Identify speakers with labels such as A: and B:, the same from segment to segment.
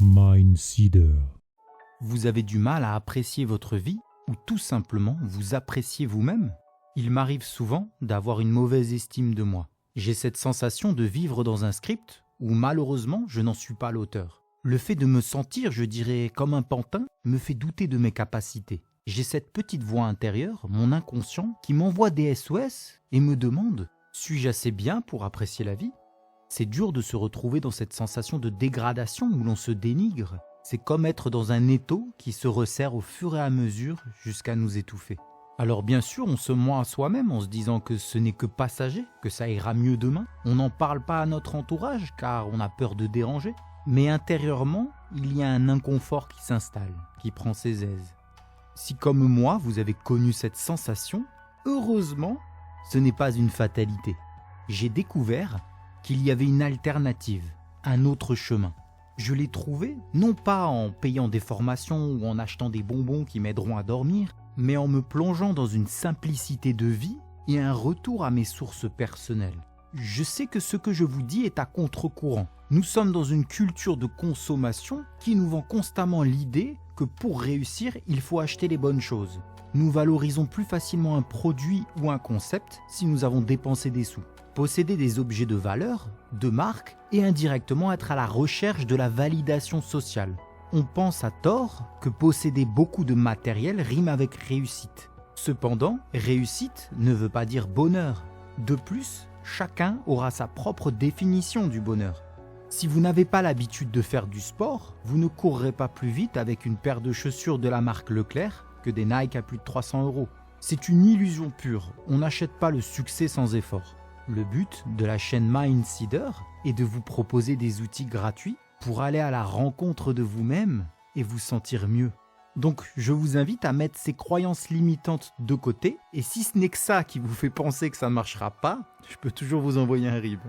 A: Mindseeder.
B: Vous avez du mal à apprécier votre vie ou tout simplement vous appréciez vous-même? Il m'arrive souvent d'avoir une mauvaise estime de moi. J'ai cette sensation de vivre dans un script où malheureusement je n'en suis pas l'auteur. Le fait de me sentir, je dirais, comme un pantin me fait douter de mes capacités. J'ai cette petite voix intérieure, mon inconscient, qui m'envoie des SOS et me demande « Suis-je assez bien pour apprécier la vie ?» C'est dur de se retrouver dans cette sensation de dégradation où l'on se dénigre. C'est comme être dans un étau qui se resserre au fur et à mesure jusqu'à nous étouffer. Alors bien sûr, on se ment à soi-même en se disant que ce n'est que passager, que ça ira mieux demain. On n'en parle pas à notre entourage car on a peur de déranger. Mais intérieurement, il y a un inconfort qui s'installe, qui prend ses aises. Si comme moi, vous avez connu cette sensation, heureusement, ce n'est pas une fatalité. J'ai découvert qu'il y avait une alternative, un autre chemin. Je l'ai trouvé, non pas en payant des formations ou en achetant des bonbons qui m'aideront à dormir, mais en me plongeant dans une simplicité de vie et un retour à mes sources personnelles. Je sais que ce que je vous dis est à contre-courant. Nous sommes dans une culture de consommation qui nous vend constamment l'idée que pour réussir, il faut acheter les bonnes choses. Nous valorisons plus facilement un produit ou un concept si nous avons dépensé des sous. Posséder des objets de valeur, de marque et indirectement être à la recherche de la validation sociale. On pense à tort que posséder beaucoup de matériel rime avec réussite. Cependant, réussite ne veut pas dire bonheur. De plus, chacun aura sa propre définition du bonheur. Si vous n'avez pas l'habitude de faire du sport, vous ne courrez pas plus vite avec une paire de chaussures de la marque Leclerc que des Nike à plus de 300 €. C'est une illusion pure, on n'achète pas le succès sans effort. Le but de la chaîne Mindseeder est de vous proposer des outils gratuits pour aller à la rencontre de vous-même et vous sentir mieux. Donc je vous invite à mettre ces croyances limitantes de côté et si ce n'est que ça qui vous fait penser que ça ne marchera pas, je peux toujours vous envoyer un RIB.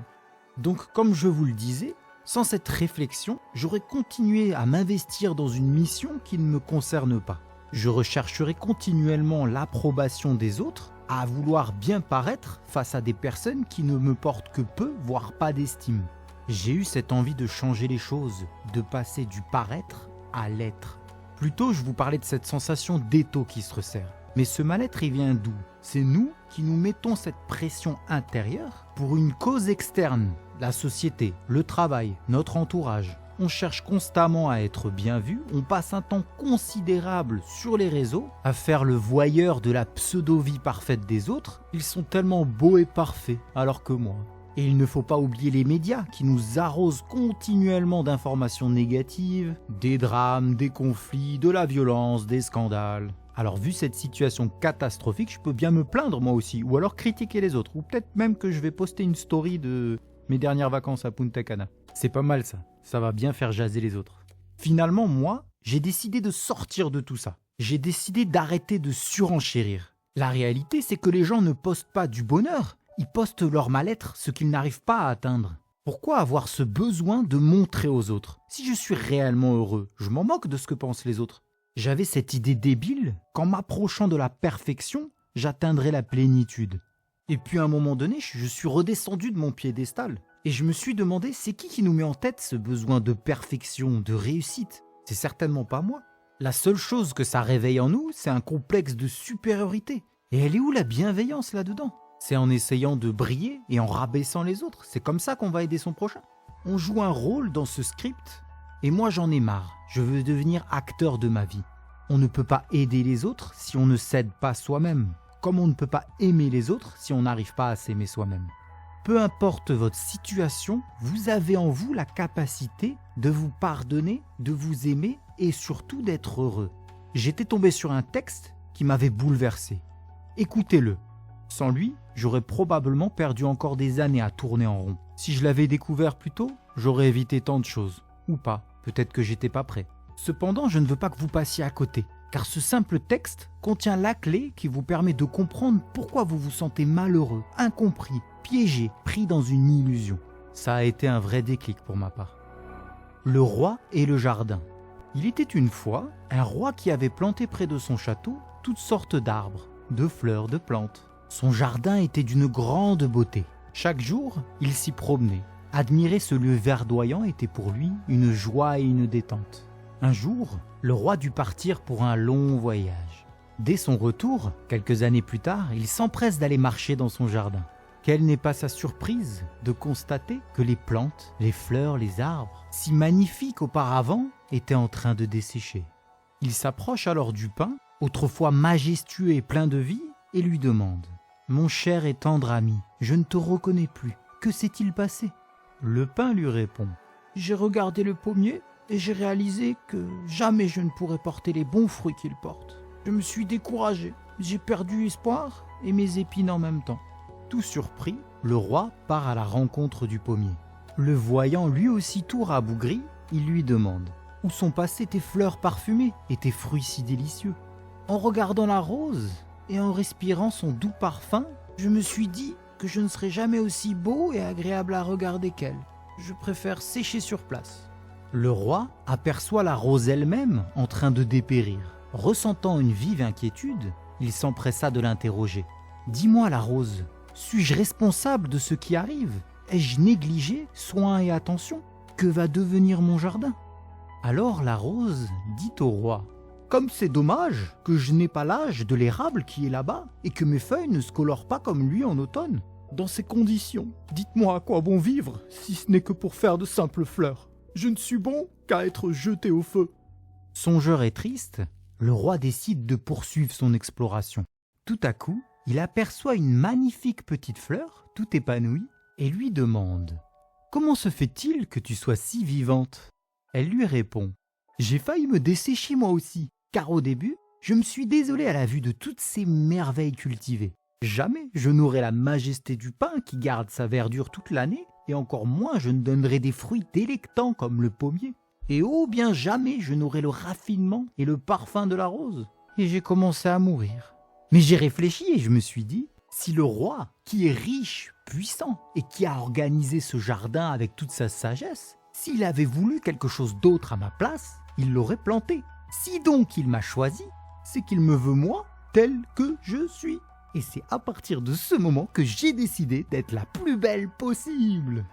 B: Donc comme je vous le disais, sans cette réflexion, j'aurais continué à m'investir dans une mission qui ne me concerne pas. Je rechercherai continuellement l'approbation des autres, à vouloir bien paraître face à des personnes qui ne me portent que peu, voire pas d'estime. J'ai eu cette envie de changer les choses, de passer du paraître à l'être. Plutôt, je vous parlais de cette sensation d'étau qui se resserre. Mais ce mal-être, il vient d'où? C'est nous qui nous mettons cette pression intérieure pour une cause externe, la société, le travail, notre entourage. On cherche constamment à être bien vu, on passe un temps considérable sur les réseaux à faire le voyeur de la pseudo-vie parfaite des autres. Ils sont tellement beaux et parfaits, alors que moi. Et il ne faut pas oublier les médias qui nous arrosent continuellement d'informations négatives, des drames, des conflits, de la violence, des scandales. Alors vu cette situation catastrophique, je peux bien me plaindre moi aussi, ou alors critiquer les autres, ou peut-être même que je vais poster une story de mes dernières vacances à Punta Cana. C'est pas mal ça va bien faire jaser les autres. Finalement, moi, j'ai décidé de sortir de tout ça. J'ai décidé d'arrêter de surenchérir. La réalité, c'est que les gens ne postent pas du bonheur, ils postent leur mal-être, ce qu'ils n'arrivent pas à atteindre. Pourquoi avoir ce besoin de montrer aux autres? Si je suis réellement heureux, je m'en moque de ce que pensent les autres. J'avais cette idée débile qu'en m'approchant de la perfection, j'atteindrais la plénitude. Et puis à un moment donné, je suis redescendu de mon piédestal. Et je me suis demandé, c'est qui nous met en tête ce besoin de perfection, de réussite? C'est certainement pas moi. La seule chose que ça réveille en nous, c'est un complexe de supériorité. Et elle est où la bienveillance là-dedans? C'est en essayant de briller et en rabaissant les autres. C'est comme ça qu'on va aider son prochain. On joue un rôle dans ce script. Et moi j'en ai marre. Je veux devenir acteur de ma vie. On ne peut pas aider les autres si on ne s'aide pas soi-même. Comme on ne peut pas aimer les autres si on n'arrive pas à s'aimer soi-même. Peu importe votre situation, vous avez en vous la capacité de vous pardonner, de vous aimer et surtout d'être heureux. J'étais tombé sur un texte qui m'avait bouleversé. Écoutez-le. Sans lui, j'aurais probablement perdu encore des années à tourner en rond. Si je l'avais découvert plus tôt, j'aurais évité tant de choses. Ou pas, peut-être que j'étais pas prêt. Cependant, je ne veux pas que vous passiez à côté. Car ce simple texte contient la clé qui vous permet de comprendre pourquoi vous vous sentez malheureux, incompris, piégé, pris dans une illusion. Ça a été un vrai déclic pour ma part. Le roi et le jardin. Il était une fois un roi qui avait planté près de son château toutes sortes d'arbres, de fleurs, de plantes. Son jardin était d'une grande beauté. Chaque jour, il s'y promenait, Admirer ce lieu verdoyant était pour lui une joie et une détente. Un jour, le roi dut partir pour un long voyage. Dès son retour, quelques années plus tard, il s'empresse d'aller marcher dans son jardin. Quelle n'est pas sa surprise de constater que les plantes, les fleurs, les arbres, si magnifiques auparavant, étaient en train de dessécher. Il s'approche alors du pin, autrefois majestueux et plein de vie, et lui demande « Mon cher et tendre ami, je ne te reconnais plus. Que s'est-il passé ?» Le pin lui répond « J'ai regardé le pommier et j'ai réalisé que jamais je ne pourrais porter les bons fruits qu'il porte. Je me suis découragé, j'ai perdu espoir et mes épines en même temps. » Tout surpris, le roi part à la rencontre du pommier. Le voyant lui aussi tout rabougri, il lui demande « Où sont passées tes fleurs parfumées et tes fruits si délicieux ?» En regardant la rose et en respirant son doux parfum, je me suis dit que je ne serais jamais aussi beau et agréable à regarder qu'elle. Je préfère sécher sur place. Le roi aperçoit la rose elle-même en train de dépérir. Ressentant une vive inquiétude, il s'empressa de l'interroger. « Dis-moi la rose, suis-je responsable de ce qui arrive? Ai-je négligé soin et attention? Que va devenir mon jardin ?» Alors la rose dit au roi « Comme c'est dommage que je n'ai pas l'âge de l'érable qui est là-bas et que mes feuilles ne se colorent pas comme lui en automne. Dans ces conditions, dites-moi à quoi bon vivre si ce n'est que pour faire de simples fleurs. Je ne suis bon qu'à être jeté au feu. » Songeur et triste, le roi décide de poursuivre son exploration. Tout à coup, il aperçoit une magnifique petite fleur, tout épanouie, et lui demande « Comment se fait-il que tu sois si vivante ?» Elle lui répond « J'ai failli me dessécher moi aussi, car au début, je me suis désolé à la vue de toutes ces merveilles cultivées. Jamais je n'aurai la majesté du pin qui garde sa verdure toute l'année, et encore moins je ne donnerai des fruits délectants comme le pommier. Et oh bien jamais je n'aurai le raffinement et le parfum de la rose. » Et j'ai commencé à mourir. Mais j'ai réfléchi et je me suis dit, si le roi, qui est riche, puissant, et qui a organisé ce jardin avec toute sa sagesse, s'il avait voulu quelque chose d'autre à ma place, il l'aurait planté. Si donc il m'a choisi, c'est qu'il me veut moi, tel que je suis. Et c'est à partir de ce moment que j'ai décidé d'être la plus belle possible.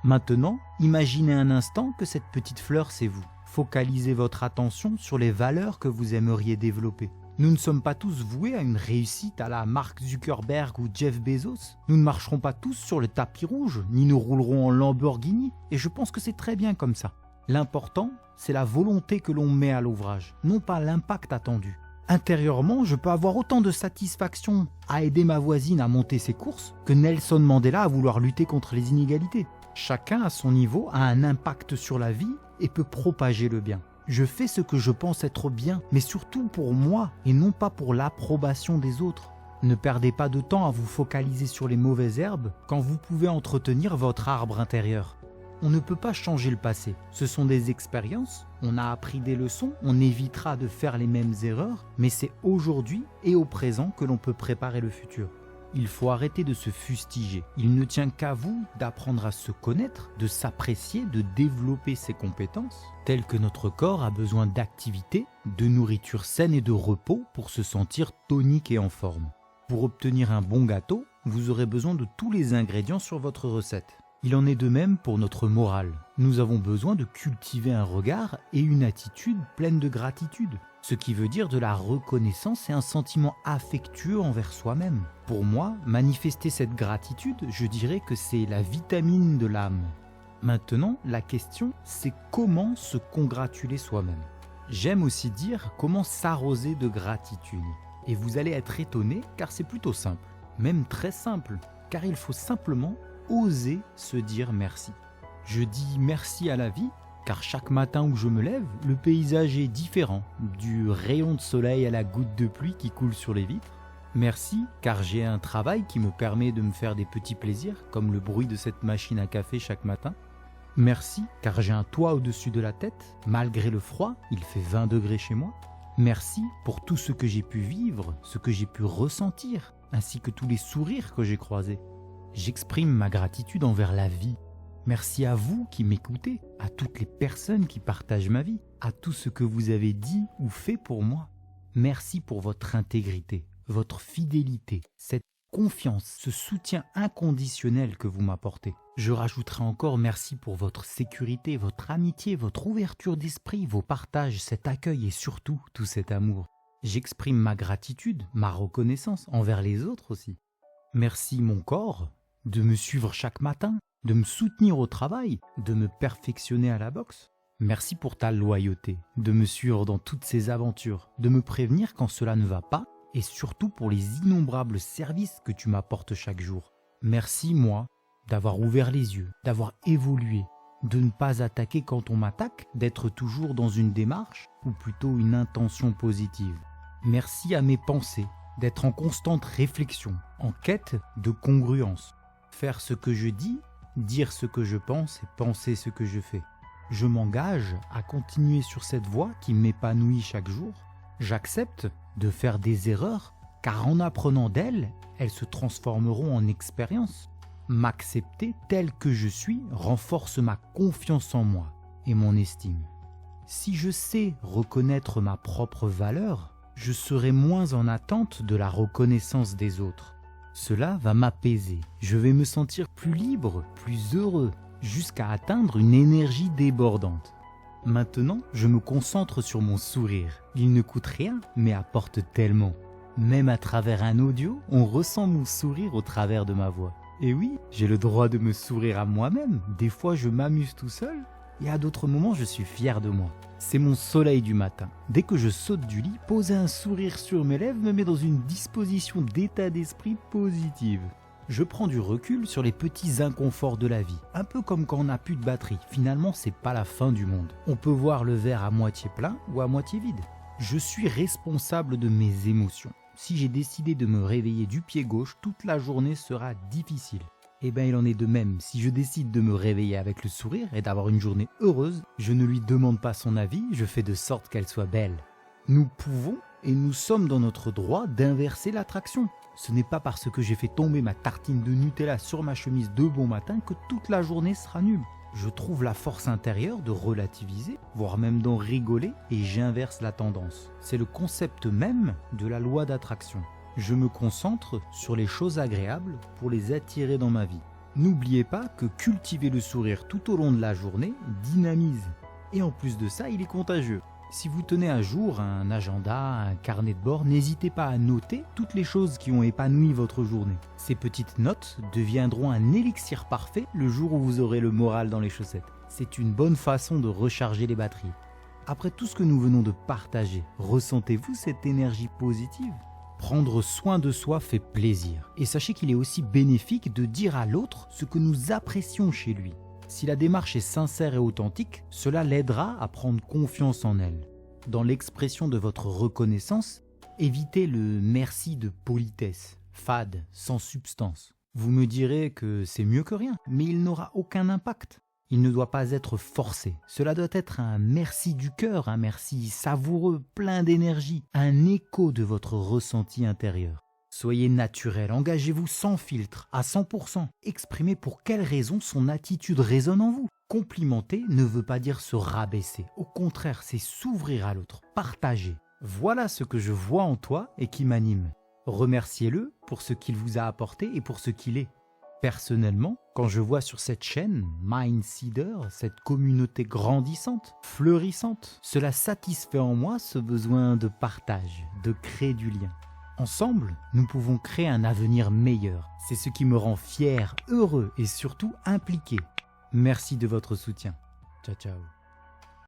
B: Maintenant, imaginez un instant que cette petite fleur, c'est vous. Focalisez votre attention sur les valeurs que vous aimeriez développer. Nous ne sommes pas tous voués à une réussite à la Mark Zuckerberg ou Jeff Bezos. Nous ne marcherons pas tous sur le tapis rouge, ni ne roulerons en Lamborghini, et je pense que c'est très bien comme ça. L'important, c'est la volonté que l'on met à l'ouvrage, non pas l'impact attendu. Intérieurement, je peux avoir autant de satisfaction à aider ma voisine à monter ses courses que Nelson Mandela à vouloir lutter contre les inégalités. Chacun à son niveau a un impact sur la vie et peut propager le bien. Je fais ce que je pense être bien, mais surtout pour moi et non pas pour l'approbation des autres. Ne perdez pas de temps à vous focaliser sur les mauvaises herbes quand vous pouvez entretenir votre arbre intérieur. On ne peut pas changer le passé. Ce sont des expériences, on a appris des leçons, on évitera de faire les mêmes erreurs, mais c'est aujourd'hui et au présent que l'on peut préparer le futur. Il faut arrêter de se fustiger. Il ne tient qu'à vous d'apprendre à se connaître, de s'apprécier, de développer ses compétences, telles que notre corps a besoin d'activité, de nourriture saine et de repos pour se sentir tonique et en forme. Pour obtenir un bon gâteau, vous aurez besoin de tous les ingrédients sur votre recette. Il en est de même pour notre morale. Nous avons besoin de cultiver un regard et une attitude pleine de gratitude, ce qui veut dire de la reconnaissance et un sentiment affectueux envers soi-même. Pour moi, manifester cette gratitude, je dirais que c'est la vitamine de l'âme. Maintenant, la question, c'est comment se congratuler soi-même. J'aime aussi dire comment s'arroser de gratitude. Et vous allez être étonné car c'est plutôt simple, même très simple, car il faut simplement oser se dire merci. Je dis merci à la vie, car chaque matin où je me lève, le paysage est différent, du rayon de soleil à la goutte de pluie qui coule sur les vitres. Merci, car j'ai un travail qui me permet de me faire des petits plaisirs, comme le bruit de cette machine à café chaque matin. Merci, car j'ai un toit au-dessus de la tête, malgré le froid, il fait 20 degrés chez moi. Merci pour tout ce que j'ai pu vivre, ce que j'ai pu ressentir, ainsi que tous les sourires que j'ai croisés. J'exprime ma gratitude envers la vie. Merci à vous qui m'écoutez, à toutes les personnes qui partagent ma vie, à tout ce que vous avez dit ou fait pour moi. Merci pour votre intégrité, votre fidélité, cette confiance, ce soutien inconditionnel que vous m'apportez. Je rajouterai encore merci pour votre sécurité, votre amitié, votre ouverture d'esprit, vos partages, cet accueil et surtout tout cet amour. J'exprime ma gratitude, ma reconnaissance envers les autres aussi. Merci mon corps de me suivre chaque matin, de me soutenir au travail, de me perfectionner à la boxe. Merci pour ta loyauté, de me suivre dans toutes ces aventures, de me prévenir quand cela ne va pas et surtout pour les innombrables services que tu m'apportes chaque jour. Merci moi d'avoir ouvert les yeux, d'avoir évolué, de ne pas attaquer quand on m'attaque, d'être toujours dans une démarche ou plutôt une intention positive. Merci à mes pensées, d'être en constante réflexion, en quête de congruence. Faire ce que je dis, dire ce que je pense et penser ce que je fais. Je m'engage à continuer sur cette voie qui m'épanouit chaque jour. J'accepte de faire des erreurs, car en apprenant d'elles, elles se transformeront en expérience. M'accepter tel que je suis renforce ma confiance en moi et mon estime. Si je sais reconnaître ma propre valeur, je serai moins en attente de la reconnaissance des autres. Cela va m'apaiser, je vais me sentir plus libre, plus heureux, jusqu'à atteindre une énergie débordante. Maintenant, je me concentre sur mon sourire. Il ne coûte rien, mais apporte tellement. Même à travers un audio, on ressent mon sourire au travers de ma voix. Et oui, j'ai le droit de me sourire à moi-même. Des fois, je m'amuse tout seul, et à d'autres moments, je suis fier de moi. C'est mon soleil du matin. Dès que je saute du lit, poser un sourire sur mes lèvres me met dans une disposition d'état d'esprit positive. Je prends du recul sur les petits inconforts de la vie, un peu comme quand on n'a plus de batterie. Finalement, c'est pas la fin du monde. On peut voir le verre à moitié plein ou à moitié vide. Je suis responsable de mes émotions. Si j'ai décidé de me réveiller du pied gauche, toute la journée sera difficile. Eh bien, il en est de même. Si je décide de me réveiller avec le sourire et d'avoir une journée heureuse, je ne lui demande pas son avis, je fais de sorte qu'elle soit belle. Nous pouvons et nous sommes dans notre droit d'inverser l'attraction. Ce n'est pas parce que j'ai fait tomber ma tartine de Nutella sur ma chemise de bon matin que toute la journée sera nulle. Je trouve la force intérieure de relativiser, voire même d'en rigoler, et j'inverse la tendance. C'est le concept même de la loi d'attraction. Je me concentre sur les choses agréables pour les attirer dans ma vie. N'oubliez pas que cultiver le sourire tout au long de la journée dynamise. Et en plus de ça, il est contagieux. Si vous tenez à jour un agenda, un carnet de bord, n'hésitez pas à noter toutes les choses qui ont épanoui votre journée. Ces petites notes deviendront un élixir parfait le jour où vous aurez le moral dans les chaussettes. C'est une bonne façon de recharger les batteries. Après tout ce que nous venons de partager, ressentez-vous cette énergie positive ? Prendre soin de soi fait plaisir. Et sachez qu'il est aussi bénéfique de dire à l'autre ce que nous apprécions chez lui. Si la démarche est sincère et authentique, cela l'aidera à prendre confiance en elle. Dans l'expression de votre reconnaissance, évitez le merci de politesse, fade, sans substance. Vous me direz que c'est mieux que rien, mais il n'aura aucun impact. Il ne doit pas être forcé. Cela doit être un merci du cœur, un merci savoureux, plein d'énergie, un écho de votre ressenti intérieur. Soyez naturel, engagez-vous sans filtre, à 100%. Exprimez pour quelle raison son attitude résonne en vous. Complimenter ne veut pas dire se rabaisser. Au contraire, c'est s'ouvrir à l'autre, partager. Voilà ce que je vois en toi et qui m'anime. Remerciez-le pour ce qu'il vous a apporté et pour ce qu'il est. Personnellement, quand je vois sur cette chaîne Mindseeder, cette communauté grandissante, fleurissante, cela satisfait en moi ce besoin de partage, de créer du lien. Ensemble, nous pouvons créer un avenir meilleur. C'est ce qui me rend fier, heureux et surtout impliqué. Merci de votre soutien. Ciao, ciao.